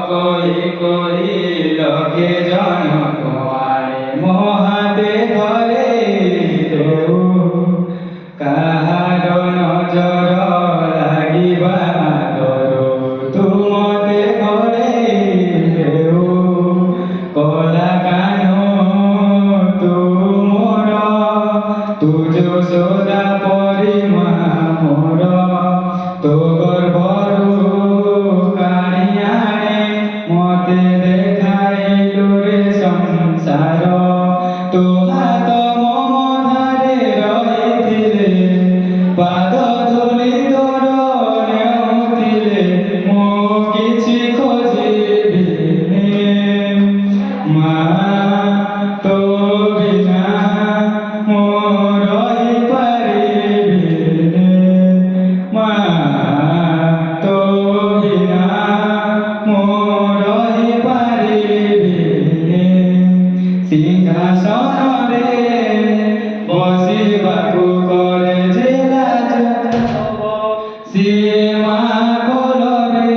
কই কই লোকে জনক আনে মহাতে ধরে দেউ কাহার নজর লাগিবা দর তুমতে ঘরে দেউ কলা কান তুমর তুজ সদা পরিমা মোর তো গর্ভরু কানিয়ানে মতে দেখাইলু রে সংসার তোমা তম ধারে রহিছিলে পাদ ধুলি তোর নেউଥିଲେ মো କିଛି ଖୋଜିବିନି ମା ତୋ ବିନା ମୁଁ ରହିପାରିବିନି ମା ତୋ ବିନା ମୁଁ ରହିପାରିବିନି ସିଂହାସନରେ ବସିବାକୁ କରେ ଯେ ଲାଜ ସିଏ ମା କୋଳରେ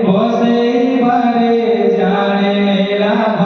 ବସେଇବାରେ ଜାଣେ ଲାଭ